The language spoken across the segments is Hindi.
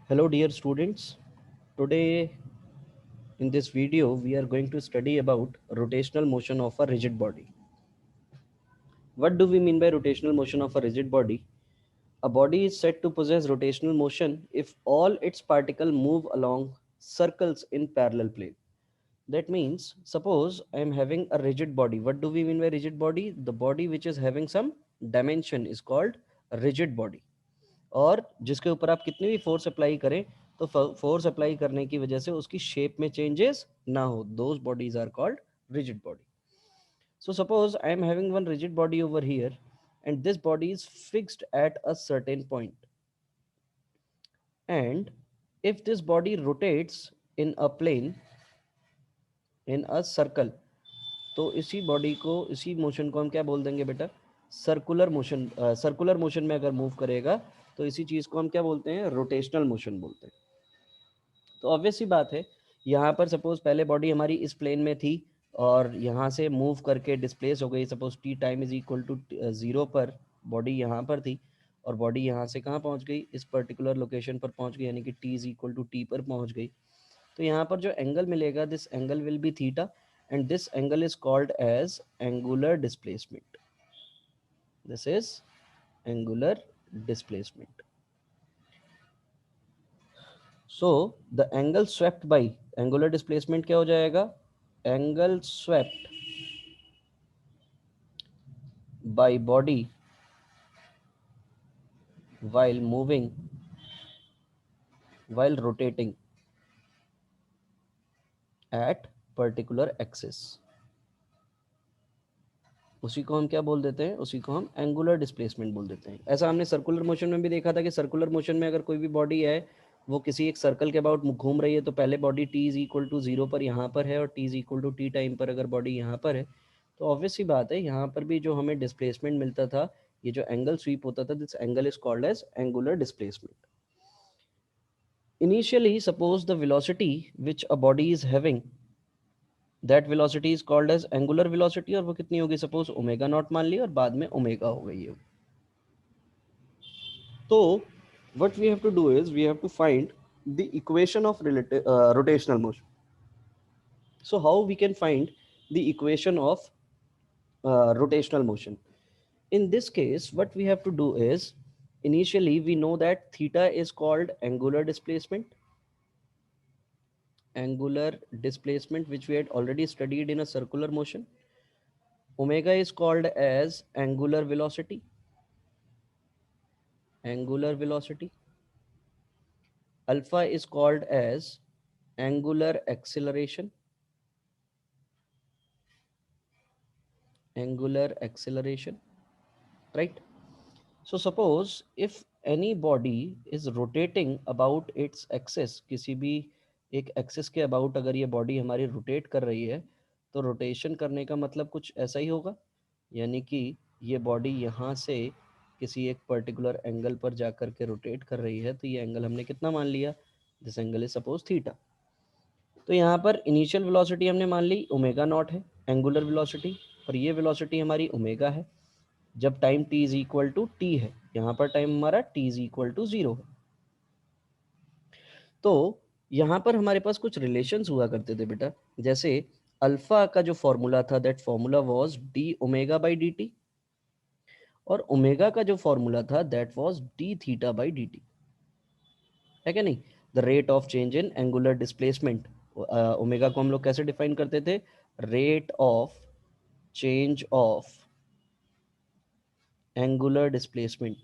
Hello dear students. Today in this video we are going to study about rotational motion of a rigid body. What do we mean by rotational motion of a rigid body? A body is said to possess rotational motion if all its particles move along circles in parallel plane. That means suppose I am having a rigid body. What do we mean by rigid body? The body which is having some dimension is called a rigid body. और जिसके ऊपर आप कितनी भी फोर्स अप्लाई करें तो फोर्स अप्लाई करने की वजह से उसकी शेप में चेंजेस ना हो, those bodies are called rigid body. So suppose I am having one rigid body over here and this body is fixed at a certain point, and if this body rotates in a plane in a circle, तो इसी बॉडी को, इसी मोशन को हम क्या बोल देंगे बेटा? Circular motion. सर्कुलर मोशन में अगर मूव करेगा तो इसी चीज को हम क्या बोलते हैं? रोटेशनल मोशन बोलते हैं. तो ऑब्वियस सी बात है, यहाँ पर सपोज पहले बॉडी हमारी इस प्लेन में थी और यहाँ से मूव करके डिस्प्लेस हो गई. Suppose T time is equal to 0 पर बॉडी यहाँ पर थी और बॉडी यहाँ से कहाँ पहुँच गई? इस पर्टिकुलर लोकेशन पर पहुँच गई, यानी कि T is equal to T पर पहुँच गई. तो यहाँ पर जो एंगल मिलेगा, this angle will be theta and this angle is called as angular displacement. This is angular displacement. So the angle swept by angular displacement क्या हो जाएगा? Angle swept by body while moving, while rotating at particular axis. उसी को हम क्या बोल देते हैं? उसी को हम एंगुलर डिस्प्लेसमेंट बोल देते हैं. ऐसा हमने सर्कुलर मोशन में भी देखा था कि सर्कुलर मोशन में अगर कोई भी बॉडी है वो किसी एक सर्कल के अबाउट घूम रही है तो पहले body T is equal to 0 पर यहाँ पर है और T is equal to T time पर अगर बॉडी यहाँ पर है तो ऑब्वियस सी बात है यहाँ पर भी जो हमें डिस्प्लेसमेंट मिलता था, ये जो एंगल स्वीप होता था, this angle is called as angular displacement. Initially, suppose the velocity which a body is having, that velocity is called as angular velocity, और वो कितनी होगी? सपोज ओमेगा नॉट मान ली और बाद में ओमेगा हो गई है. तो what we have to do is we have to find the equation of rotational motion. So how we can find the equation of rotational motion? In this case, what we have to do is, initially we know that theta is called angular displacement, which we had already studied in a circular motion. Omega is called as angular velocity. Alpha is called as angular acceleration. Right? So suppose if any body is rotating about its axis, किसी भी एक एक्सिस के अबाउट अगर ये बॉडी हमारी रोटेट कर रही है तो रोटेशन करने का मतलब कुछ ऐसा ही होगा, यानी कि ये बॉडी यहाँ से किसी एक पर्टिकुलर एंगल पर जा कर के रोटेट कर रही है तो ये एंगल हमने कितना मान लिया? This angle is suppose theta. तो यहाँ पर इनिशियल वेलोसिटी हमने मान ली ओमेगा नॉट है, एंगुलर वेलोसिटी, और ये वेलोसिटी हमारी ओमेगा है जब time t is equal to T है. यहाँ पर टाइम हमारा t इज इक्वल टू 0 है. तो यहाँ पर हमारे पास कुछ रिलेशंस हुआ करते थे बेटा, जैसे अल्फा का जो फॉर्मूला था, that formula was D omega by D T, और ओमेगा का जो फॉर्मूला था that was D theta by D T, है क्या नहीं? The rate of change in angular displacement, omega को हम लोग कैसे डिफाइन करते थे? Rate of change of angular displacement.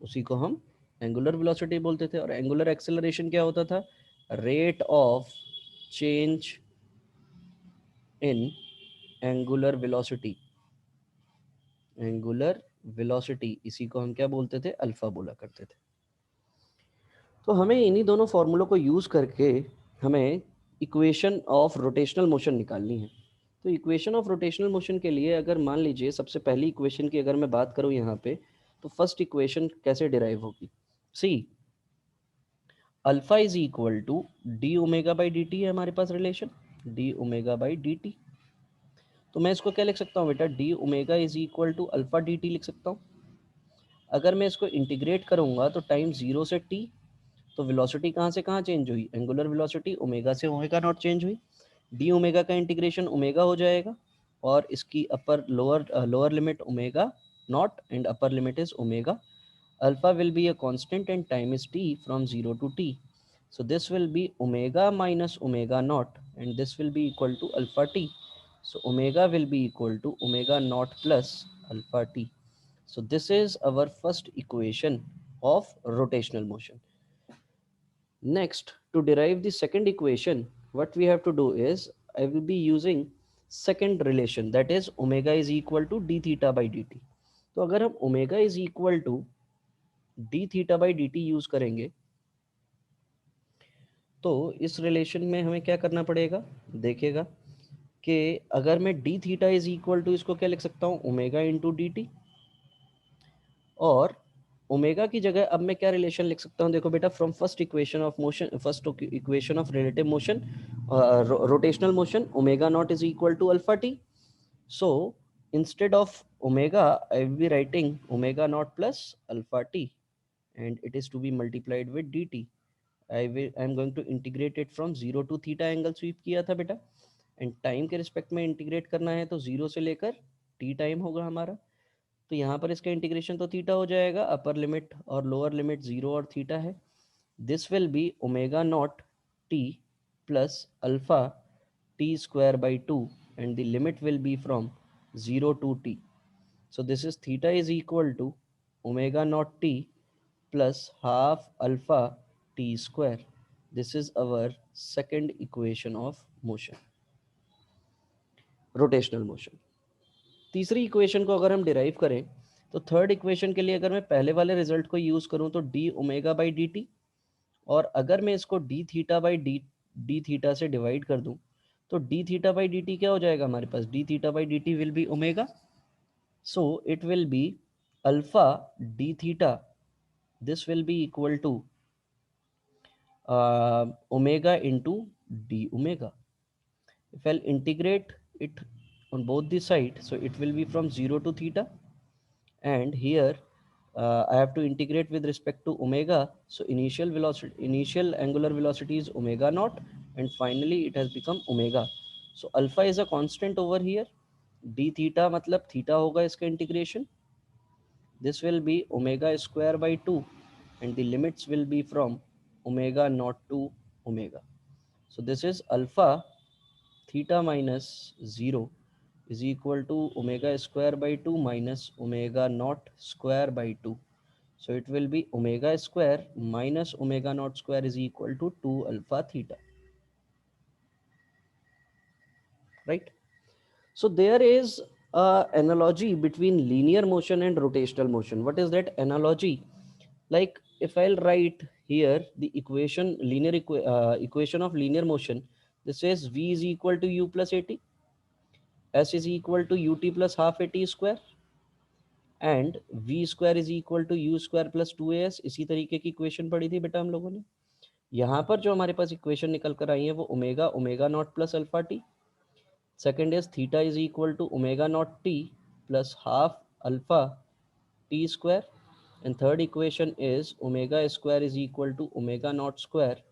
उसी को हम एंगुलर वेलोसिटी बोलते थे. और एंगुलर एक्सेलरेशन क्या होता था? Rate of change in angular velocity. इसी को हम क्या बोलते थे? अल्फा बोला करते थे. तो हमें इन्हीं दोनों फॉर्मूलों को यूज करके हमें इक्वेशन ऑफ रोटेशनल मोशन निकालनी है. तो इक्वेशन ऑफ रोटेशनल मोशन के लिए अगर मान लीजिए सबसे पहली इक्वेशन की अगर मैं बात करूं यहाँ पे, तो फर्स्ट इक्वेशन कैसे डिराइव होगी? See, alpha is equal to D omega by D T है हमारे पास relation, D omega by D T. तो मैं इसको क्या लिख सकता हूँ बेटा, D omega is equal to alpha D T लिख सकता हूँ। अगर मैं इसको इंटीग्रेट करूँगा तो टाइम 0 से टी, तो वेलोसिटी कहाँ से कहाँ चेंज हुई, एंगुलर वेलोसिटी ओमेगा से ओमेगा नॉट चेंज हुई। डी ओमेगा का इंटीग्रेशन ओमेगा हो जाएगा और इसकी upper lower limit omega naught and upper limit is omega. Alpha will be a constant and time is t from 0 to t. So this will be omega minus omega naught and this will be equal to alpha t. So omega will be equal to omega naught plus alpha t. So this is our first equation of rotational motion. Next, to derive the second equation, what we have to do is I will be using second relation, that is omega is equal to d theta by dt. तो अगर हम omega is equal to d theta by dt use करेंगे तो इस रिलेशन में हमें क्या करना पड़ेगा, देखिएगा कि अगर मैं d theta is equal to इसको क्या लिख सकता हूँ, ओमेगा इंटू डी टी, और ओमेगा की जगह अब मैं क्या रिलेशन लिख सकता हूँ, देखो बेटा, from first equation of motion, first equation of relative motion, rotational motion, omega naught is equal to alpha T. So instead of omega, I will be writing omega naught plus alpha t, and it is to be multiplied with dt. I am going to integrate it from 0 to theta angle sweep किया था बेटा, and time के रिस्पेक्ट में इंटीग्रेट करना है तो 0 से लेकर t टाइम होगा हमारा. तो यहाँ पर इसका इंटीग्रेशन तो थीटा हो जाएगा, अपर लिमिट और लोअर लिमिट 0 और थीटा है. This will be omega naught T plus alpha t square by 2 and the limit will be from 0 to t. So this is theta is equal to omega naught t plus half alpha t square. This is our second equation of motion, rotational motion. तीसरी इक्वेशन को अगर हम डिराइव करें तो थर्ड इक्वेशन के लिए अगर मैं पहले वाले रिजल्ट को यूज करूं तो D omega by D T, और अगर मैं इसको D theta by D theta से डिवाइड कर दूं तो D theta by D T क्या हो जाएगा हमारे पास, D theta by D T will be omega. So it will be alpha D theta, this will be equal to omega into d omega. If I'll integrate it on both the side, so it will be from 0 to theta, and here I have to integrate with respect to omega. So initial velocity, initial angular velocity is omega naught, and finally it has become omega. So alpha is a constant over here. D theta मतलब theta होगा इसका integration. This will be omega square by 2, and the limits will be from omega naught to omega. So this is alpha theta minus 0 is equal to omega square by 2 minus omega naught square by 2. So it will be omega square minus omega naught square is equal to 2 alpha theta, right? So there is a analogy between linear motion and rotational motion. What is that analogy? Like if I'll write here the equation, equation of linear motion, this says v is equal to u plus at, s is equal to ut plus half at square, and V square is equal to U square plus 2as. इसी तरीके की इक्वेशन पढ़ी थी बेटा हम लोगों ने. यहाँ पर जो हमारे पास इक्वेशन निकल कर आई है वो omega omega naught plus alpha T, second is theta is equal to omega naught T plus half alpha T square, and third equation is omega square is equal to omega naught square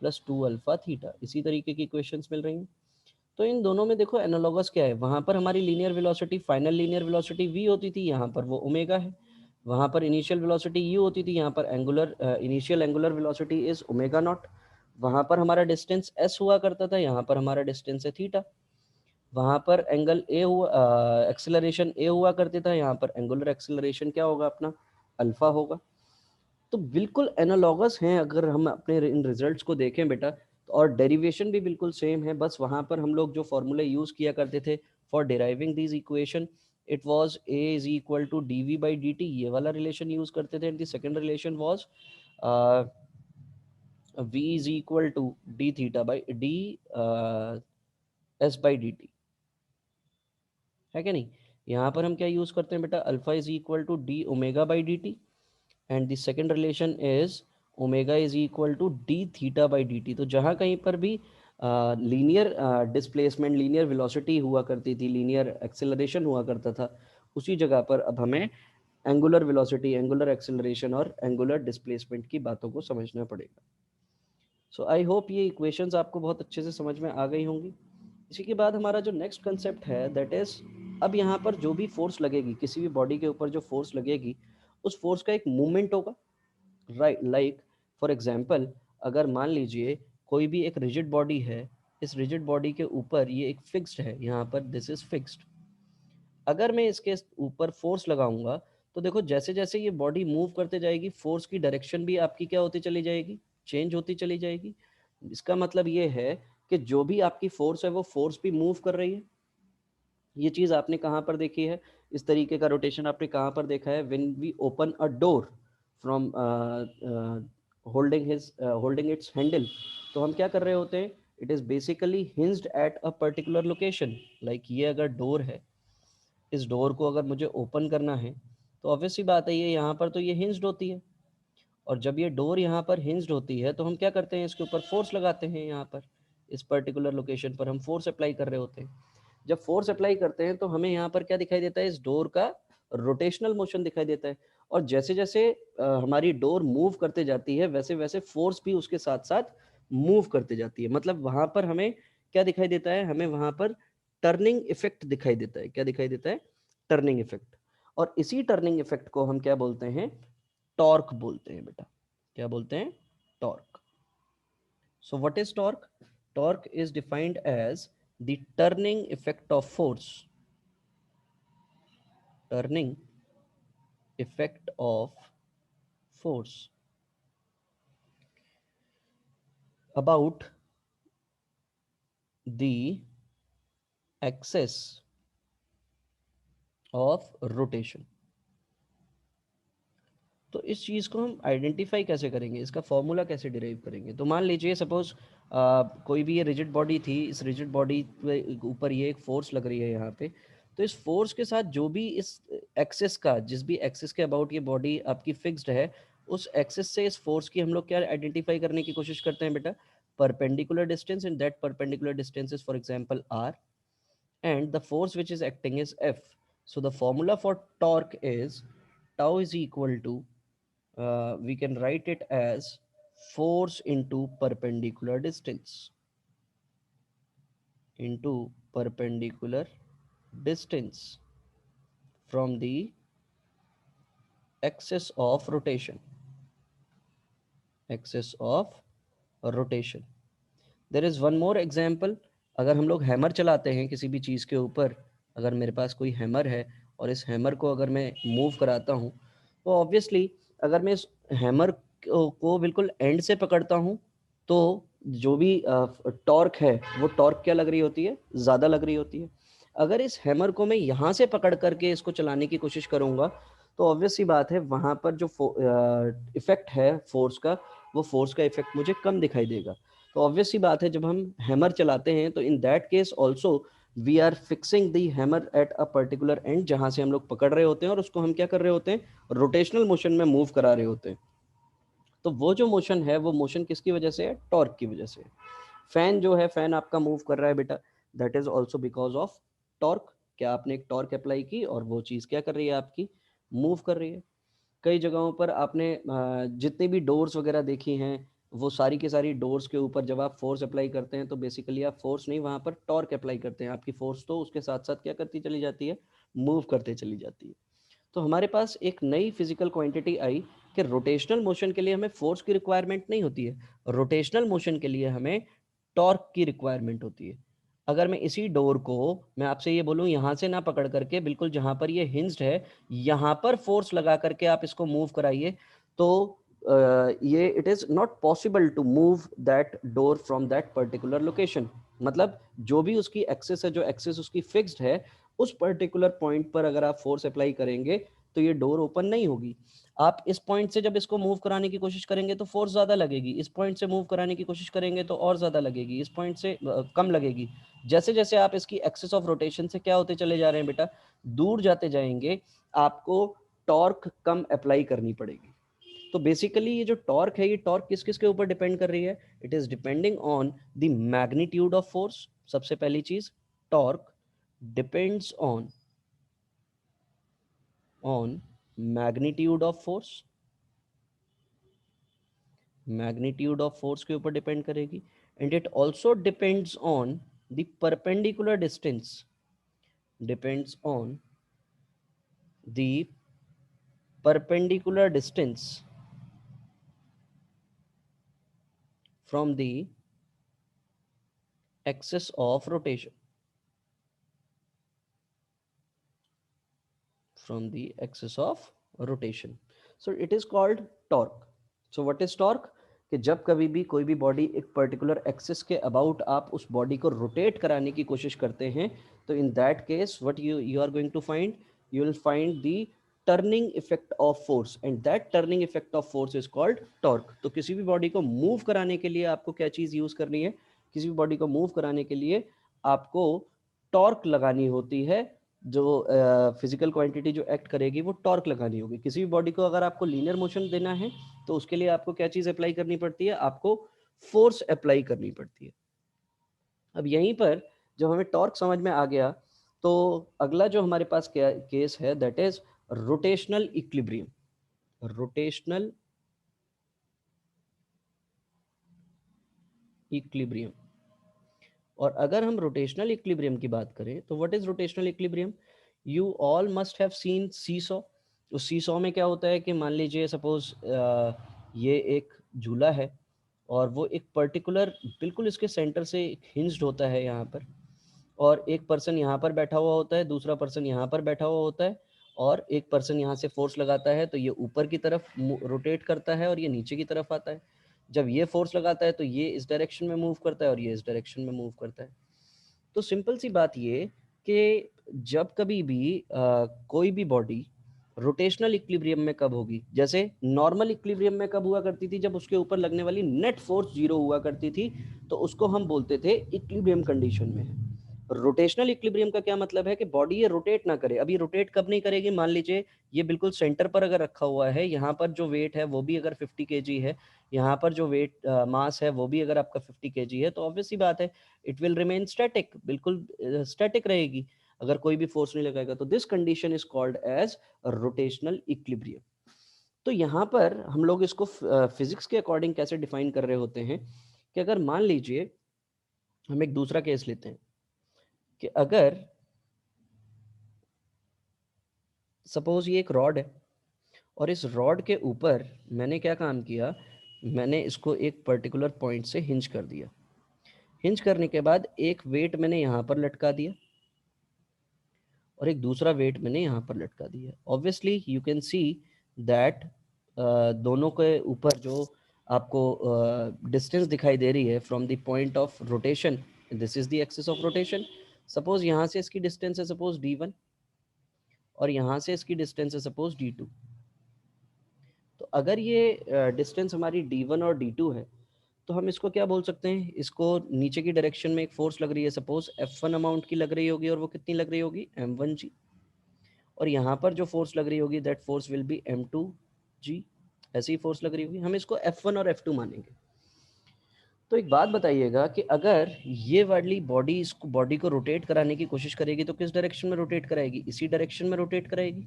plus 2 alpha theta. इसी तरीके की इक्वेशंस मिल रही हैं. तो इन दोनों में देखो एनालॉगस क्या है, वहां पर हमारी linear velocity, final linear velocity v होती थी, यहाँ पर वो ओमेगा है. वहां पर इनिशियल वेलोसिटी u होती थी, यहाँ पर angular initial angular velocity is omega naught. वहां पर हमारा डिस्टेंस s हुआ करता था, यहाँ पर हमारा डिस्टेंस है थीटा. वहां पर एंगल a हुआ, एक्सेलरेशन a हुआ करते था, यहाँ पर एंगुलर एक्सेलरेशन क्या होगा अपना, अल्फा होगा. तो बिल्कुल एनालॉगस हैं अगर हम अपने इन रिजल्ट्स को देखें बेटा, और डेरिवेशन भी बिल्कुल सेम है. बस वहाँ पर हम लोग जो फॉर्मूले यूज़ किया करते थे for deriving this equation, it was a is equal to D V by D T, ये वाला रिलेशन यूज़ करते थे. And the second relation was v is equal to D theta by D S by D T, है क्या नहीं. यहाँ पर हम क्या यूज़ करते हैं बेटा, alpha is equal to D omega by D T, and the second relation is omega is equal to D theta by D T. तो जहाँ कहीं पर भी लीनियर डिस्प्लेसमेंट, लीनियर वेलोसिटी हुआ करती थी, लीनियर एक्सेलरेशन हुआ करता था, उसी जगह पर अब हमें एंगुलर वेलोसिटी, एंगुलर एक्सेलरेशन और एंगुलर डिस्प्लेसमेंट की बातों को समझना पड़ेगा। सो आई होप ये इक्वेशंस आपको बहुत अच्छे से समझ में आ गई होंगी। इसी के बाद हमारा जो नेक्स्ट कंसेप्ट है दैट इज, अब यहाँ पर जो भी फोर्स लगेगी, किसी भी बॉडी के ऊपर जो फोर्स लगेगी, उस फोर्स का एक मूवमेंट होगा, राइट। लाइक फॉर एग्जांपल, अगर मान लीजिए कोई भी एक रिजिड बॉडी है, इस रिजिड बॉडी के ऊपर ये एक फिक्स्ड है, यहाँ पर दिस इज फिक्स्ड। अगर मैं इसके ऊपर फोर्स लगाऊंगा तो देखो जैसे जैसे ये बॉडी मूव करते जाएगी, फोर्स की डायरेक्शन भी आपकी क्या होती चली जाएगी, चेंज होती चली जाएगी। इसका मतलब ये है कि जो भी आपकी फोर्स है वो फोर्स भी मूव कर रही है। ये चीज़ आपने कहाँ पर देखी है, इस तरीके का रोटेशन आपने कहाँ पर देखा है, when we open a door from holding its handle, तो हम क्या कर रहे होते हैं, it is basically hinged at a particular location. Like ये अगर डोर है, इस डोर को अगर मुझे ओपन करना है तो ऑब्वियस सी बात है ये यहाँ पर तो ये हिंज्ड होती है, और जब ये डोर यहाँ पर हिंज्ड होती है तो हम क्या करते हैं, इसके ऊपर फोर्स लगाते हैं, यहाँ पर इस पर्टिकुलर लोकेशन पर हम फोर्स अप्लाई कर रहे होते हैं। जब फोर्स अप्लाई करते हैं तो हमें यहाँ पर क्या दिखाई देता है, इस डोर का रोटेशनल मोशन दिखाई देता है। और जैसे जैसे हमारी डोर मूव करते जाती है वैसे वैसे फोर्स भी उसके साथ साथ मूव करते जाती है। मतलब वहाँ पर हमें क्या दिखाई देता है, हमें वहाँ पर टर्निंग इफेक्ट दिखाई देता है। क्या दिखाई देता है, टर्निंग इफेक्ट। और इसी टर्निंग इफेक्ट को हम क्या बोलते हैं, टॉर्क बोलते हैं बेटा। क्या बोलते हैं, torque. So what is torque? Torque is defined as the turning effect of force. Turning effect of force about the axis of rotation. तो इस चीज़ को हम आइडेंटिफाई कैसे करेंगे, इसका फॉर्मूला कैसे डिराइव करेंगे। तो मान लीजिए सपोज कोई भी ये रिजिड बॉडी थी, इस रिजिड बॉडी के ऊपर ये एक फोर्स लग रही है यहाँ पे, तो इस फोर्स के साथ जो भी इस एक्सिस का, जिस भी एक्सिस के अबाउट ये बॉडी आपकी फिक्स्ड है, उस एक्सिस से इस फोर्स की हम लोग क्या आइडेंटिफाई करने की कोशिश करते हैं बेटा, perpendicular distance, and that perpendicular distance is for example R, and the force which is acting is F. So the formula for torque is tau is equal to, we can write it as force into perpendicular distance, into perpendicular distance from the axis of rotation, axis of rotation. There is one more example. अगर हम लोग हैमर चलाते हैं किसी भी चीज़ के ऊपर, अगर मेरे पास कोई हैमर है और इस हैमर को अगर मैं मूव कराता हूँ, तो ऑब्वियसली अगर मैं इस हैमर को बिल्कुल एंड से पकड़ता हूँ तो जो भी टॉर्क है वो टॉर्क क्या लग रही होती है, ज़्यादा लग रही होती है। अगर इस हैमर को मैं यहाँ से पकड़ करके इसको चलाने की कोशिश करूँगा तो ऑब्वियस सी बात है वहाँ पर जो इफेक्ट है फोर्स का, वो फोर्स का इफेक्ट मुझे कम दिखाई देगा। तो ऑब्वियस सी बात है जब हम हैमर चलाते हैं तो in that case also we are fixing the hammer at a particular end, जहां से हम लोग पकड़ रहे होते हैं और उसको हम क्या कर रहे होते हैं, रोटेशनल मोशन में मूव करा रहे होते हैं। तो वो जो मोशन है वो मोशन किसकी वजह से है, टॉर्क की वजह से। फैन जो है, फैन आपका मूव कर रहा है बेटा, that is also because of torque. क्या आपने एक टॉर्क अप्लाई की और वो चीज़ क्या कर रही है, आपकी मूव कर रही है। कई जगहों पर आपने जितनी भी डोर्स वगैरह देखी हैं, वो सारी की सारी डोर्स के ऊपर जब आप फोर्स अप्लाई करते हैं तो बेसिकली आप फोर्स नहीं, वहाँ पर टॉर्क अप्लाई करते हैं। आपकी फोर्स तो उसके साथ साथ क्या करती चली जाती है, मूव करते चली जाती है। तो हमारे पास एक नई फिजिकल क्वांटिटी आई कि रोटेशनल मोशन के लिए हमें फोर्स की रिक्वायरमेंट नहीं होती है, रोटेशनल मोशन के लिए हमें टॉर्क की रिक्वायरमेंट होती है। अगर मैं इसी डोर को, मैं आपसे ये बोलूँ यहाँ से ना पकड़ करके बिल्कुल जहाँ पर ये हिंज्ड है यहाँ पर फोर्स लगा करके आप इसको मूव कराइए, तो ये it is not possible to move that door from that particular location. मतलब जो भी उसकी एक्सिस है, जो एक्सिस उसकी फिक्स्ड है, उस पर्टिकुलर पॉइंट पर अगर आप फोर्स अप्लाई करेंगे तो ये डोर ओपन नहीं होगी। आप इस पॉइंट से जब इसको मूव कराने की कोशिश करेंगे तो फोर्स ज़्यादा लगेगी, इस पॉइंट से मूव कराने की कोशिश करेंगे तो और ज़्यादा लगेगी, इस पॉइंट से कम लगेगी। जैसे जैसे आप इसकी एक्सिस ऑफ रोटेशन से क्या होते चले जा रहे हैं बेटा, दूर जाते जाएंगे, आपको टॉर्क कम अप्लाई करनी पड़ेगी। तो बेसिकली ये जो टॉर्क है, ये टॉर्क किस किस के ऊपर डिपेंड कर रही है? It is depending on the magnitude of force. सबसे पहली चीज, torque depends on magnitude of force, magnitude of force के ऊपर डिपेंड करेगी। And it also depends on the perpendicular distance, depends on the perpendicular distance from the axis of rotation, from the axis of rotation. So it is called torque. So what is torque? कि जब कभी भी कोई भी बॉडी एक पर्टिकुलर एक्सिस के अबाउट आप उस बॉडी को रोटेट कराने की कोशिश करते हैं, तो in that case what you are going to find, you will find the turning effect of force, and that turning effect of force is called torque. तो किसी भी बॉडी को मूव कराने के लिए आपको क्या चीज यूज करनी है? किसी भी बॉडी को मूव कराने के लिए आपको टॉर्क लगानी होती है। जो फिजिकल क्वांटिटी जो एक्ट करेगी वो टॉर्क लगानी होगी। किसी भी बॉडी को अगर आपको लीनियर मोशन देना है तो उसके लिए आपको क्या चीज अप्लाई करनी पड़ती है? आपको फोर्स अप्लाई करनी पड़ती है। अब यहीं पर जब हमें टॉर्क समझ में आ गया, तो अगला जो हमारे पास केस है that is rotational equilibrium. Rotational equilibrium. और अगर हम रोटेशनल इक्विलिब्रियम की बात करें तो what is rotational equilibrium? You all must have seen seesaw. उस सीसॉ में क्या होता है कि मान लीजिए सपोज ये एक झूला है और वो एक पर्टिकुलर बिल्कुल इसके सेंटर से हिंज्ड होता है यहाँ पर, और एक पर्सन यहाँ पर बैठा हुआ होता है, दूसरा पर्सन यहाँ पर बैठा हुआ होता है, और एक पर्सन यहाँ से फोर्स लगाता है तो ये ऊपर की तरफ रोटेट करता है और ये नीचे की तरफ आता है। जब ये फोर्स लगाता है तो ये इस डायरेक्शन में मूव करता है और ये इस डायरेक्शन में मूव करता है। तो सिंपल सी बात ये कि जब कभी भी कोई भी बॉडी रोटेशनल इक्विलिब्रियम में कब होगी? जैसे नॉर्मल इक्विलिब्रियम में कब हुआ करती थी? जब उसके ऊपर लगने वाली नेट फोर्स जीरो हुआ करती थी, तो उसको हम बोलते थे इक्विलिब्रियम कंडीशन में है। रोटेशनल इक्विलिब्रियम का क्या मतलब है कि बॉडी ये रोटेट ना करे। अभी रोटेट कब नहीं करेगी? मान लीजिए ये बिल्कुल सेंटर पर अगर रखा हुआ है, यहाँ पर जो वेट है वो भी अगर 50 केजी है, यहाँ पर जो वेट मास है वो भी अगर आपका 50 केजी है, तो ऑब्वियस सी बात है इट विल रिमेन स्टैटिक, बिल्कुल स्टैटिक रहेगी अगर कोई भी फोर्स नहीं लगाएगा। तो this condition is called as rotational equilibrium. तो यहाँ पर हम लोग इसको फिजिक्स के अकॉर्डिंग कैसे डिफाइन कर रहे होते हैं कि अगर मान लीजिए हम एक दूसरा केस लेते हैं कि अगर सपोज ये एक रॉड है और इस रॉड के ऊपर मैंने क्या काम किया, मैंने इसको एक पर्टिकुलर पॉइंट से हिंज कर दिया। हिंज करने के बाद एक वेट मैंने यहाँ पर लटका दिया और एक दूसरा वेट मैंने यहाँ पर लटका दिया। Obviously you can see that दोनों के ऊपर जो आपको डिस्टेंस दिखाई दे रही है from the point of rotation, this is the axis of rotation. Suppose यहाँ से इसकी डिस्टेंस है सपोज d1 और यहाँ से इसकी डिस्टेंस है सपोज d2। तो अगर ये डिस्टेंस हमारी d1 और d2 है तो हम इसको क्या बोल सकते हैं? इसको नीचे की डायरेक्शन में एक फोर्स लग रही है, सपोज F1 अमाउंट की लग रही होगी, और वो कितनी लग रही होगी? m1g। और यहाँ पर जो फोर्स लग रही होगी that force will be m2g। ऐसी फोर्स लग रही होगी, हम इसको F1 और F2 मानेंगे। तो एक बात बताइएगा कि अगर ये वाली बॉडी इसको बॉडी को रोटेट कराने की कोशिश करेगी तो किस डायरेक्शन में रोटेट कराएगी? इसी डायरेक्शन में रोटेट कराएगी।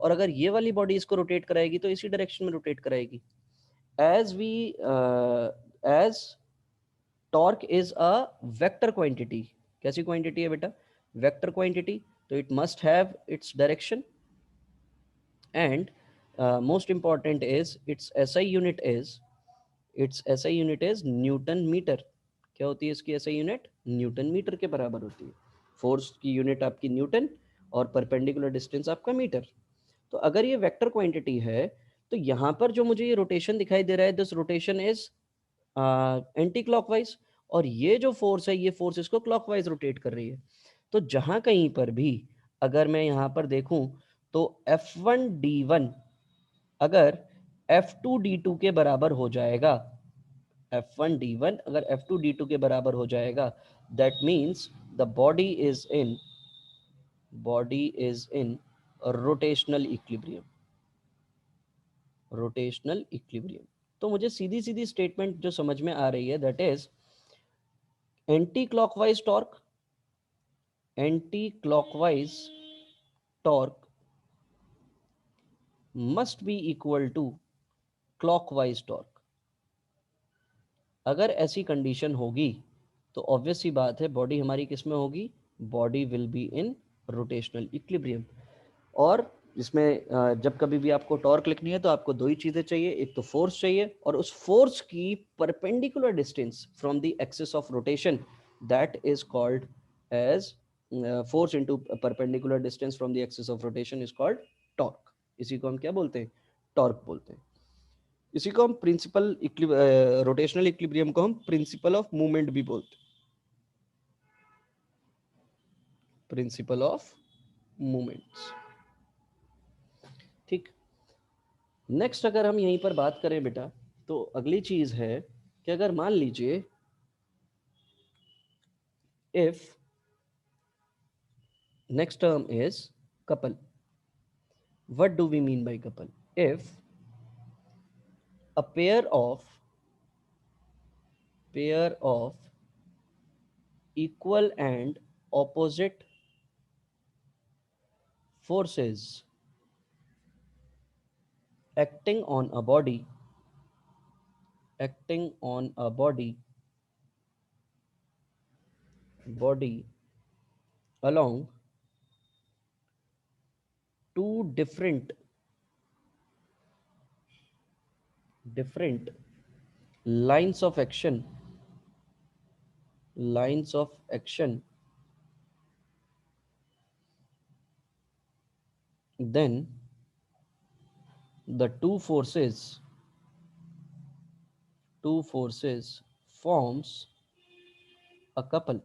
और अगर ये वाली बॉडी इसको रोटेट कराएगी तो इसी डायरेक्शन में रोटेट कराएगी। As torque is a vector quantity. कैसी क्वांटिटी है बेटा? Vector quantity. तो it must have its direction, and most important is its SI unit is, its SI unit is newton metre. क्या होती है इसकी एसआई यूनिट? न्यूटन मीटर के बराबर होती है। फोर्स की यूनिट आपकी न्यूटन और परपेंडिकुलर डिस्टेंस आपका मीटर। तो अगर ये वेक्टर क्वांटिटी है तो यहाँ पर जो मुझे ये रोटेशन दिखाई दे रहा है, this rotation is anti clockwise, और ये जो फोर्स है ये फोर्स इसको क्लॉकवाइज रोटेट कर रही है। तो जहां कहीं पर भी अगर मैं यहाँ पर देखूं तो F1d1 अगर F2d2 के बराबर हो जाएगा, F1d1 अगर F2d2 के बराबर हो जाएगा, that means the body is in rotational equilibrium. Rotational equilibrium. तो मुझे सीधी सीधी स्टेटमेंट जो समझ में आ रही है, that is anti clockwise torque, anti clockwise torque must be equal to clockwise torque. अगर ऐसी कंडीशन होगी तो ऑब्वियस सी बात है बॉडी हमारी किस में होगी, body will be in rotational equilibrium. और इसमें जब कभी भी आपको टॉर्क लिखनी है तो आपको दो ही चीज़ें चाहिए, एक तो फोर्स चाहिए और उस फोर्स की perpendicular distance from the axis of rotation, that is called as force into perpendicular distance from the axis of rotation is called torque. इसी को हम क्या बोलते हैं, टॉर्क बोलते हैं। इसी को हम प्रिंसिपल रोटेशनल इक्विलिब्रियम को हम प्रिंसिपल ऑफ मूवमेंट भी बोलते हैं, प्रिंसिपल ऑफ मूवमेंट्स। ठीक, नेक्स्ट अगर हम यहीं पर बात करें बेटा, तो अगली चीज है कि अगर मान लीजिए if next term is couple, what do we mean by couple? If a pair of equal and opposite forces acting on a body, acting on a body along two different lines of action, lines of action, then the two forces forms a couple,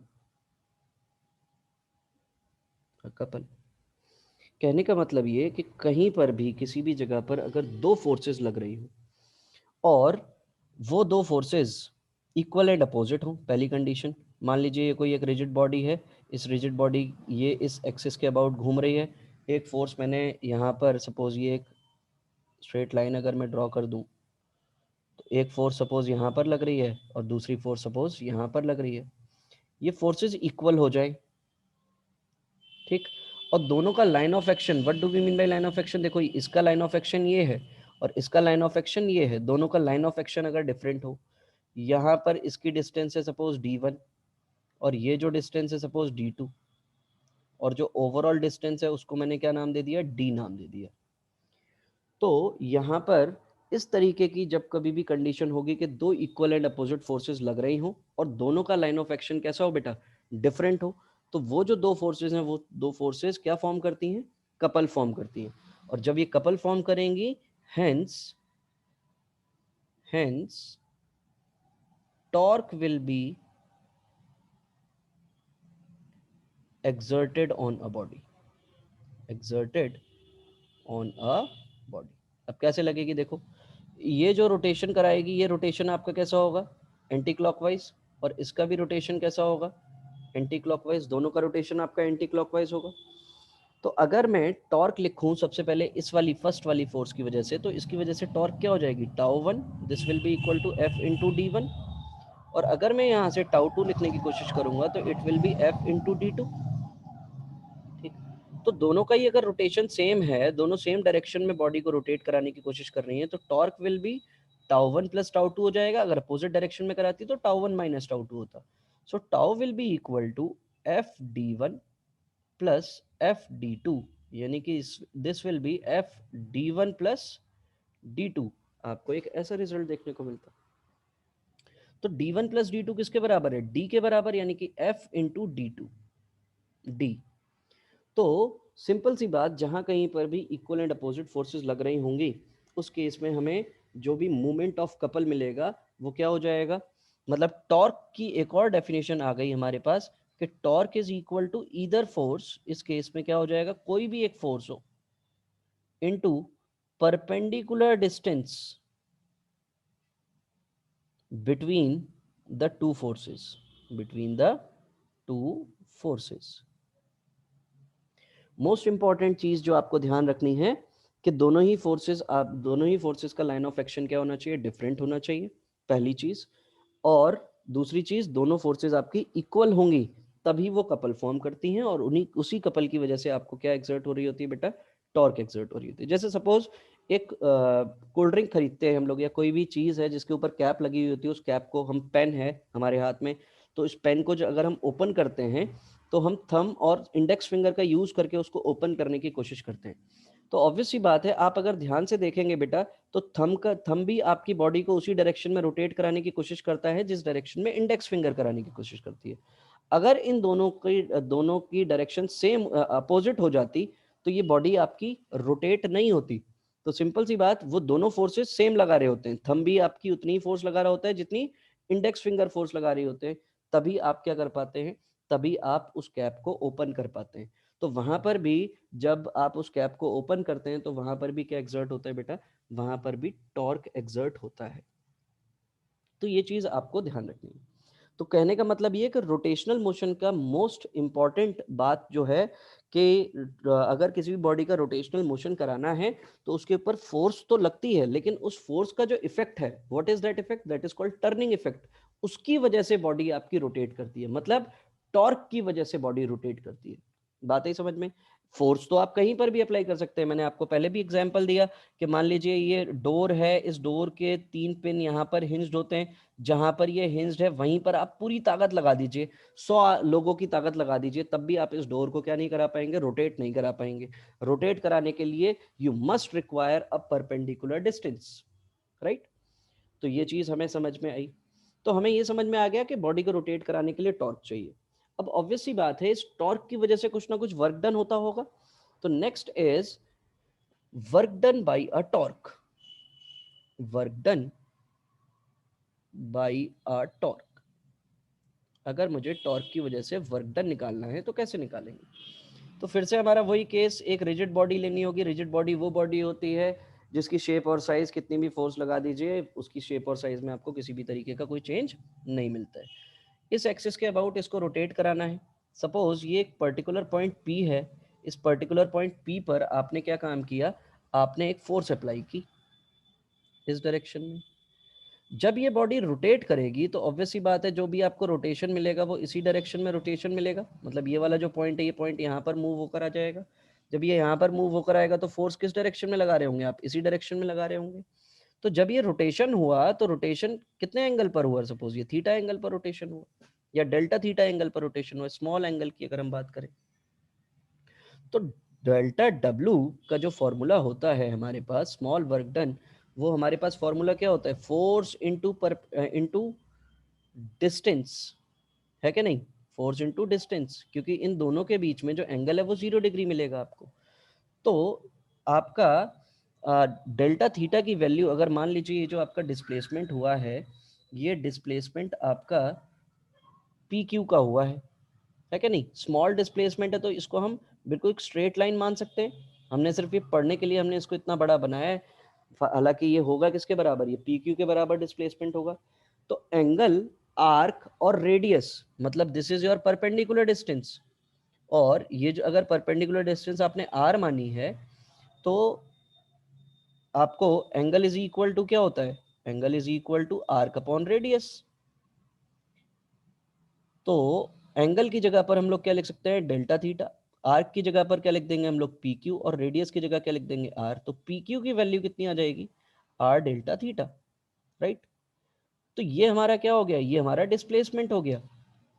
a couple। कहने का मतलब ये कि कहीं पर भी किसी भी जगह पर अगर दो फोर्सेस लग रही हो और वो दो फोर्सेस इक्वल एंड अपोजिट हो, पहली कंडीशन। मान लीजिए ये कोई एक रिजिड बॉडी है, इस रिजिड बॉडी ये इस एक्सिस के अबाउट घूम रही है, एक फोर्स मैंने यहाँ पर सपोज ये एक स्ट्रेट लाइन अगर मैं ड्रॉ कर दूं तो एक फोर्स सपोज यहाँ पर लग रही है और दूसरी फोर्स सपोज यहाँ पर लग रही है, ये फोर्सेस इक्वल हो जाए। ठीक, और दोनों का line of action, what do we mean by line of action? देखो इसका लाइन ऑफ एक्शन ये है और इसका लाइन ऑफ एक्शन ये है, दोनों का लाइन ऑफ एक्शन अगर डिफरेंट हो, यहाँ पर इसकी डिस्टेंस है सपोज d1 और ये जो डिस्टेंस है सपोज d2 और जो ओवरऑल डिस्टेंस है उसको मैंने क्या नाम दे दिया, d नाम दे दिया। तो यहाँ पर इस तरीके की जब कभी भी कंडीशन होगी कि दो इक्वल एंड अपोजिट फोर्सेस लग रही हो और दोनों का लाइन ऑफ एक्शन कैसा हो बेटा, डिफरेंट हो, तो वो जो दो फोर्सेस हैं वो दो फोर्सेस क्या फॉर्म करती हैं, कपल फॉर्म करती हैं। और जब ये कपल फॉर्म करेंगी, hence torque will B exerted on a body, exerted on a body। अब कैसे लगेगी देखो, ये जो रोटेशन कराएगी ये रोटेशन आपका कैसा होगा, एंटी क्लॉकवाइज, और इसका भी रोटेशन कैसा होगा, एंटी क्लॉकवाइज, दोनों का रोटेशन आपका एंटी क्लॉकवाइज होगा। तो अगर मैं टॉर्क लिखूं सबसे पहले इस वाली फर्स्ट वाली फोर्स की वजह से, तो इसकी वजह से टॉर्क क्या हो जाएगी, tau one, this will be equal to F into D one. और अगर मैं यहाँ से टाउ टू लिखने की कोशिश करूंगा तो it will be F into D two. ठीक, तो दोनों का ही अगर रोटेशन सेम है, दोनों सेम डायरेक्शन में बॉडी को रोटेट कराने की कोशिश कर रही है, तो torque will be tau one plus tau two हो जाएगा। अगर अपोजिट डायरेक्शन में कराती तो tau one minus tau two होता। So tau will be equal to F D one plus F D two, यानी कि this will be F D one plus D two. आपको एक ऐसा रिजल्ट देखने को मिलता। तो D one plus D two किसके बराबर है, डी के बराबर, यानी कि F into D two D. तो सिंपल सी बात, जहां कहीं पर भी इक्वल एंड अपोजिट फोर्सेस लग रही होंगी उस केस में हमें जो भी मूवमेंट ऑफ कपल मिलेगा वो क्या हो जाएगा, मतलब टॉर्क की एक और डेफिनेशन आ गई हमारे पास कि torque is equal to either force, इस केस में क्या हो जाएगा, कोई भी एक फोर्स हो, into perpendicular distance between the two forces, between the two forces. Most important चीज जो आपको ध्यान रखनी है कि दोनों ही फोर्सेस का लाइन ऑफ एक्शन क्या होना चाहिए, डिफरेंट होना चाहिए, पहली चीज। और दूसरी चीज, दोनों फोर्सेस आपकी इक्वल होंगी, तभी वो कपल फॉर्म करती हैं, और उसी कपल की वजह से आपको क्या एक्सर्ट हो रही होती है बेटा, टॉर्क एक्सर्ट हो रही होती है। जैसे सपोज एक कोल्ड ड्रिंक खरीदते हैं हम लोग, या कोई भी चीज है जिसके ऊपर कैप लगी हुई होती है, उस कैप को हम, पेन है हमारे हाथ में, तो इस पेन को जो अगर हम ओपन करते हैं, तो हम थंब और इंडेक्स फिंगर का यूज करके उसको ओपन करने की कोशिश करते हैं। तो ऑब्वियस सी बात है, आप अगर ध्यान से देखेंगे बेटा, तो थंब भी आपकी बॉडी को उसी डायरेक्शन में रोटेट कराने की कोशिश करता है जिस डायरेक्शन में इंडेक्स फिंगर कराने की कोशिश करती है। अगर इन दोनों की डायरेक्शन सेम अपोजिट हो जाती, तो ये बॉडी आपकी रोटेट नहीं होती। तो सिंपल सी बात, वो दोनों फोर्सेस सेम लगा रहे होते हैं, थंब भी आपकी उतनी ही फोर्स लगा रहा होता है जितनी इंडेक्स फिंगर फोर्स लगा रही होते हैं, तभी आप क्या कर पाते हैं, तभी आप उस कैप को ओपन कर पाते हैं। तो वहां पर भी, जब आप उस कैप को ओपन करते हैं, तो वहां पर भी क्या एक्सर्ट होता है बेटा, वहां पर भी टॉर्क एक्सर्ट होता है। तो ये चीज आपको ध्यान रखनी है। तो कहने का मतलब ये कि रोटेशनल मोशन का मोस्ट इंपॉर्टेंट बात जो है कि अगर किसी भी बॉडी का रोटेशनल मोशन कराना है, तो उसके ऊपर फोर्स तो लगती है, लेकिन उस फोर्स का जो इफेक्ट है, what is that effect, that is called turning effect. उसकी वजह से बॉडी आपकी रोटेट करती है, मतलब टॉर्क की वजह से बॉडी रोटेट करती है। बात है समझ में। फोर्स तो आप कहीं पर भी अप्लाई कर सकते हैं, मैंने आपको पहले भी एग्जांपल दिया कि मान लीजिए ये डोर है, इस डोर के 3 पिन यहाँ पर हिंज्ड होते हैं, जहां पर ये हिंज्ड है वहीं पर आप पूरी ताकत लगा दीजिए, 100 लोगों की ताकत लगा दीजिए, तब भी आप इस डोर को क्या नहीं करा पाएंगे, रोटेट नहीं करा पाएंगे। रोटेट कराने के लिए you must require a perpendicular distance, right. तो ये चीज हमें समझ में आई। तो हमें ये समझ में आ गया कि बॉडी को रोटेट कराने के लिए टॉर्क चाहिए। अब ऑब्वियस सी बात है, इस टॉर्क की वजह से कुछ ना कुछ वर्क डन होता होगा। तो next is work done by a torque. Work done by a torque. अगर मुझे टॉर्क की वजह से वर्क डन निकालना है, तो कैसे निकालेंगे? तो फिर से हमारा वही केस, एक रिजिड बॉडी लेनी होगी। रिजिड बॉडी वो बॉडी होती है जिसकी शेप और साइज, कितनी भी फोर्स लगा दीजिए, उसकी शेप और साइज में आपको किसी भी तरीके का कोई चेंज नहीं मिलता है। इस एक्सिस के अबाउट इसको रोटेट कराना है। सपोज ये एक पर्टिकुलर पॉइंट P है, इस पर्टिकुलर पॉइंट P पर आपने क्या काम किया, आपने एक फोर्स अप्लाई की इस डायरेक्शन में। जब ये बॉडी रोटेट करेगी, तो ऑब्वियस सी बात है, जो भी आपको रोटेशन मिलेगा वो इसी डायरेक्शन में रोटेशन मिलेगा। मतलब ये वाला जो पॉइंट है, ये पॉइंट यहाँ पर मूव होकर आ जाएगा। जब ये यहाँ पर मूव होकर आएगा, तो फोर्स किस डायरेक्शन में लगा रहे होंगे आप, इसी डायरेक्शन में लगा रहे होंगे। तो जब ये रोटेशन हुआ, तो रोटेशन कितने एंगल पर हुआ, सपोज ये थीटा एंगल पर रोटेशन हुआ, या डेल्टा थीटा एंगल पर रोटेशन हुआ, स्मॉल एंगल की अगर हम बात करें। तो डेल्टा डब्ल्यू का जो फॉर्मूला होता है हमारे पास, स्मॉल वर्क डन, वो हमारे पास फॉर्मूला क्या होता है, फोर्स इंटू डिस्टेंस, है कि नहीं, फोर्स इंटू डिस्टेंस, क्योंकि इन दोनों के बीच में जो एंगल है वो 0 डिग्री मिलेगा आपको। तो आपका डेल्टा थीटा की वैल्यू, अगर मान लीजिए ये जो आपका डिस्प्लेसमेंट हुआ है, ये डिस्प्लेसमेंट आपका पी क्यू का हुआ है कि नहीं। स्मॉल डिस्प्लेसमेंट है, तो इसको हम बिल्कुल एक स्ट्रेट लाइन मान सकते हैं। हमने सिर्फ ये पढ़ने के लिए हमने इसको इतना बड़ा बनाया है, हालांकि ये होगा किसके बराबर, ये पी क्यू के बराबर डिस्प्लेसमेंट होगा। तो एंगल, आर्क और रेडियस, मतलब this is your perpendicular distance, और ये जो अगर परपेंडिकुलर डिस्टेंस आपने आर मानी है, तो आपको एंगल इज इक्वल टू क्या होता है, angle is equal to arc upon radius. तो एंगल की जगह पर हम लोग क्या लिख सकते हैं, डेल्टा थीटा। आर्क की जगह पर क्या लिख देंगे हम लोग, पी क्यू, और रेडियस की जगह क्या लिख देंगे, आर। तो पी क्यू की वैल्यू कितनी आ जाएगी, आर डेल्टा थीटा, राइट। तो ये हमारा क्या हो गया, ये हमारा डिस्प्लेसमेंट हो गया।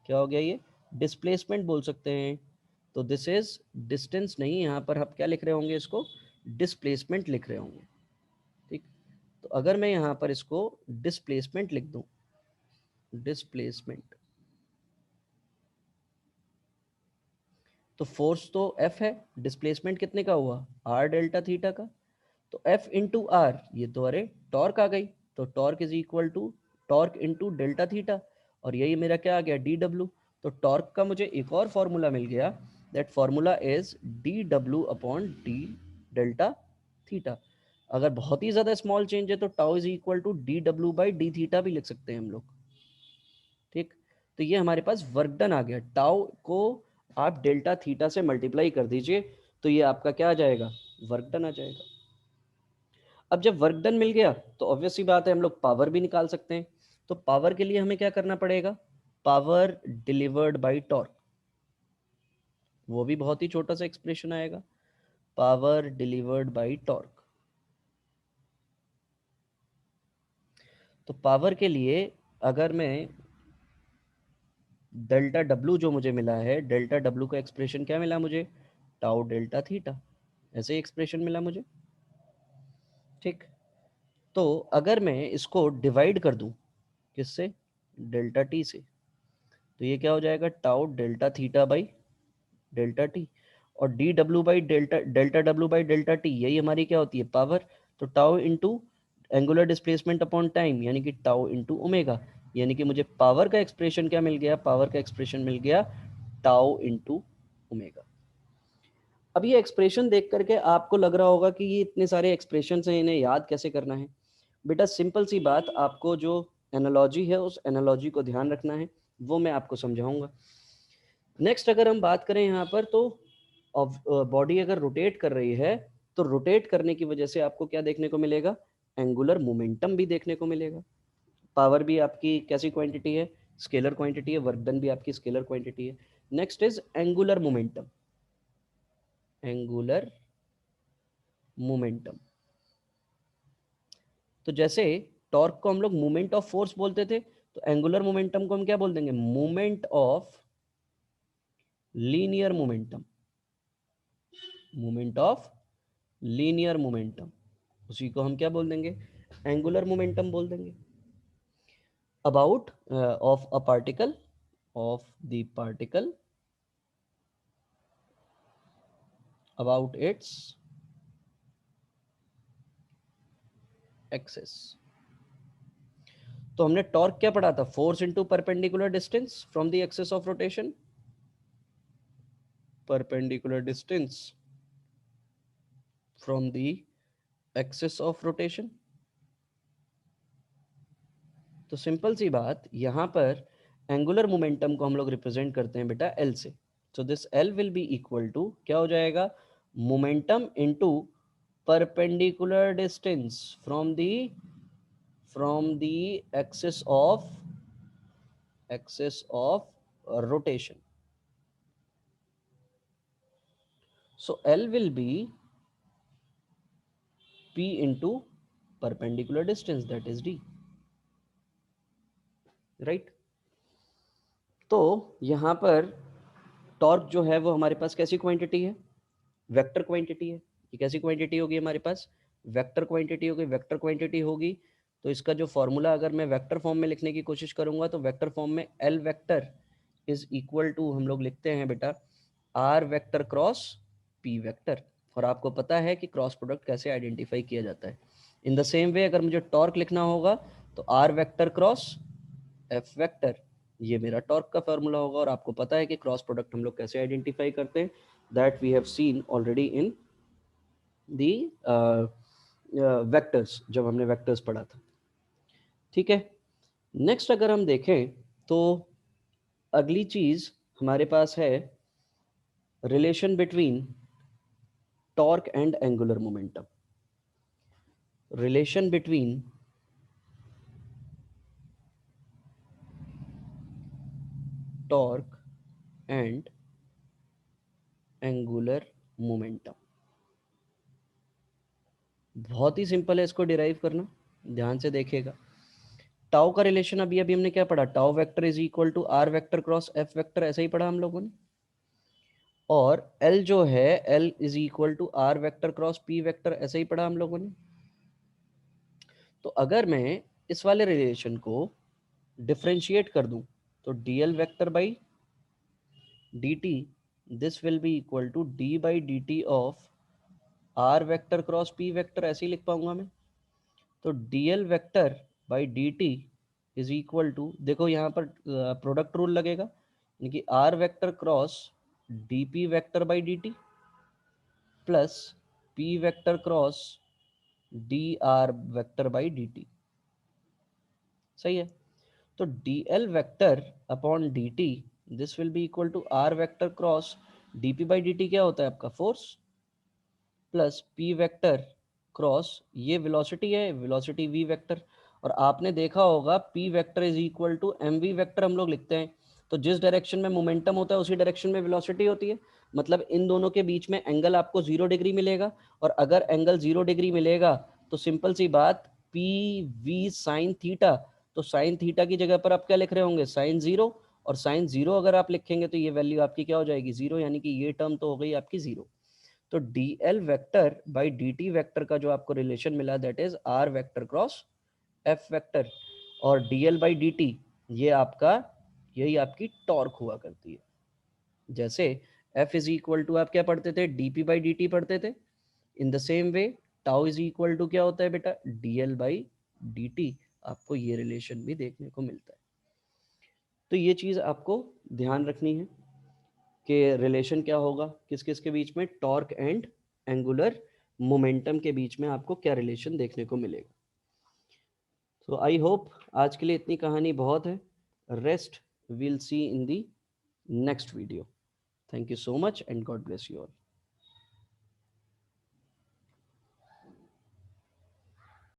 क्या हो गया, ये डिस्प्लेसमेंट बोल सकते हैं। तो दिस इज डिस्टेंस नहीं, यहाँ पर हम क्या लिख रहे होंगे, इसको डिस्प्लेसमेंट लिख रहे होंगे, ठीक। तो अगर मैं यहाँ पर इसको डिस्प्लेसमेंट लिख दूं, डिस्प्लेसमेंट, तो फोर्स तो F है, डिस्प्लेसमेंट कितने का हुआ, आर डेल्टा थीटा का। तो F इंटू आर, ये तो अरे टॉर्क आ गई, तो torque is equal to torque into delta theta, और यही मेरा क्या आ गया, डी डब्ल्यू। तो टॉर्क का मुझे एक और फॉर्मूला मिल गया, that formula is D W upon D delta theta. अगर बहुत ही ज्यादा स्मॉल चेंज है, तो tau is equal to D W by D theta भी लिख सकते हैं हम लोग, ठीक। तो ये हमारे पास वर्क डन आ गया। टाउ को आप डेल्टा थीटा से मल्टीप्लाई कर दीजिए, तो ये आपका क्या आ जाएगा, वर्क डन आ जाएगा। अब जब वर्क डन मिल गया तो ऑब्वियस सी बात है हम लोग पावर भी निकाल सकते हैं। तो पावर के लिए हमें क्या करना पड़ेगा, पावर डिलीवर्ड बाय टॉर्क, वो भी बहुत ही छोटा सा एक्सप्रेशन आएगा, पावर डिलीवर्ड बाय टॉर्क। तो पावर के लिए अगर मैं डेल्टा डब्लू जो मुझे मिला है, डेल्टा डब्लू का एक्सप्रेशन क्या मिला मुझे, टाउ डेल्टा थीटा, ऐसे ही एक्सप्रेशन मिला मुझे। ठीक, तो अगर मैं इसको डिवाइड कर दूं किससे, डेल्टा टी से, तो ये क्या हो जाएगा, tau delta theta by delta T, और D W by delta, delta W by delta T, यही हमारी क्या होती है, पावर। तो tau into angular displacement upon time, यानी कि टाउ इंटू ओमेगा, यानी कि मुझे पावर का एक्सप्रेशन क्या मिल गया, पावर का एक्सप्रेशन मिल गया टाउ इंटू ओमेगा। अब ये एक्सप्रेशन देख करके आपको लग रहा होगा कि ये इतने सारे एक्सप्रेशन हैं, इन्हें याद कैसे करना है। बेटा सिंपल सी बात, आपको जो एनालॉजी है उस एनालॉजी को ध्यान रखना है, वो मैं आपको समझाऊंगा। नेक्स्ट अगर हम बात करें यहाँ पर, तो बॉडी अगर रोटेट कर रही है तो रोटेट करने की वजह से आपको क्या देखने को मिलेगा, एंगुलर मोमेंटम भी देखने को मिलेगा। पावर भी आपकी कैसी क्वांटिटी है, स्केलर क्वांटिटी है, वर्क डन भी आपकी स्केलर क्वांटिटी है। Next is angular momentum, angular momentum. तो जैसे टॉर्क को हम लोग मूवमेंट ऑफ फोर्स बोलते थे, तो एंगुलर मोमेंटम को हम क्या बोल देंगे, movement of linear momentum, movement of linear momentum, उसी को हम क्या बोल देंगे, एंगुलर मोमेंटम बोल देंगे। About of a particle, of the particle about its axis. तो हमने टॉर्क क्या पढ़ा था, force into perpendicular distance from the axis of rotation, perpendicular distance from the axis of rotation. तो सिंपल सी बात, यहां पर एंगुलर मोमेंटम को हम लोग रिप्रेजेंट करते हैं बेटा एल से। So this L will be equal to क्या हो जाएगा, momentum into perpendicular distance from the axis of rotation. So L will be p into perpendicular distance, that is d, right. तो यहाँ पर टॉर्क जो है वो हमारे पास कैसी क्वांटिटी है, वेक्टर क्वांटिटी है। ये कैसी क्वांटिटी होगी हमारे पास, वेक्टर क्वांटिटी होगी। वेक्टर क्वांटिटी होगी तो इसका जो फॉर्मूला अगर मैं वेक्टर फॉर्म में लिखने की कोशिश करूंगा, तो वेक्टर फॉर्म में L vector is equal to हम लोग लिखते हैं बेटा R vector cross P vector. और आपको पता है कि क्रॉस प्रोडक्ट कैसे आइडेंटिफाई किया जाता है। इन द सेम वे अगर मुझे टॉर्क लिखना होगा तो R vector cross F vector, ये मेरा टॉर्क का फॉर्मूला होगा। और आपको पता है कि क्रॉस प्रोडक्ट हम लोग कैसे आइडेंटिफाई करते हैं, that we have seen already in the vectors, जब हमने वेक्टर्स पढ़ा था। ठीक है, नेक्स्ट अगर हम देखें तो अगली चीज हमारे पास है relation between torque and angular momentum. Relation between torque and angular momentum बहुत ही सिंपल है इसको डिराइव करना, ध्यान से देखिएगा। टाउ का रिलेशन अभी अभी हमने क्या पढ़ा, tau vector is equal to R vector cross F vector, ऐसा ही पढ़ा हम लोगों ने। और एल जो है, L is equal to R vector cross P vector, ऐसे ही पढ़ा हम लोगों ने। तो अगर मैं इस वाले रिलेशन को डिफरेंशिएट कर दूं, तो DL vector by D T, this will be equal to D by D T of R vector cross P vector, ऐसे ही लिख पाऊंगा मैं। तो DL vector by D T is equal to, देखो यहाँ पर प्रोडक्ट रूल लगेगा, यानी कि R vector cross D P vector by D T plus P vector cross D R vector by D T. सही है, तो D L vector upon D T, this will be equal to R vector cross D P by D T, क्या होता है आपका force, plus P vector cross ये वेलोसिटी है, वेलोसिटी v वेक्टर, और आपने देखा होगा p vector is equal to mv vector हम लोग लिखते हैं। तो जिस डायरेक्शन में मोमेंटम होता है उसी डायरेक्शन में वेलोसिटी होती है, मतलब इन दोनों के बीच में एंगल आपको 0 डिग्री मिलेगा। और अगर एंगल 0 डिग्री मिलेगा तो सिंपल सी बात पी वी साइन थीटा, तो साइन थीटा की जगह पर आप क्या लिख रहे होंगे, साइन 0, और साइन 0 अगर आप लिखेंगे तो ये वैल्यू आपकी क्या हो जाएगी, 0, यानी कि ये टर्म तो हो गई आपकी 0। तो D L vector by D T vector का जो आपको रिलेशन मिला that is R vector cross F vector, और D L by D T ये आपका, यही आपकी टॉर्क हुआ करती है। जैसे एफ इज इक्वल टू आप क्या पढ़ते थे, D P by D T पढ़ते थे, in the same way tau is equal to क्या होता है बेटा, D L by D T. आपको ये रिलेशन भी देखने को मिलता है। तो ये चीज़ आपको ध्यान रखनी है कि रिलेशन क्या होगा किस किस के बीच में, टॉर्क एंड एंगुलर मोमेंटम के बीच में आपको क्या रिलेशन देखने को मिलेगा। तो आई होप आज के लिए इतनी कहानी बहुत है, rest will see in the next video. Thank you so much and God bless you all.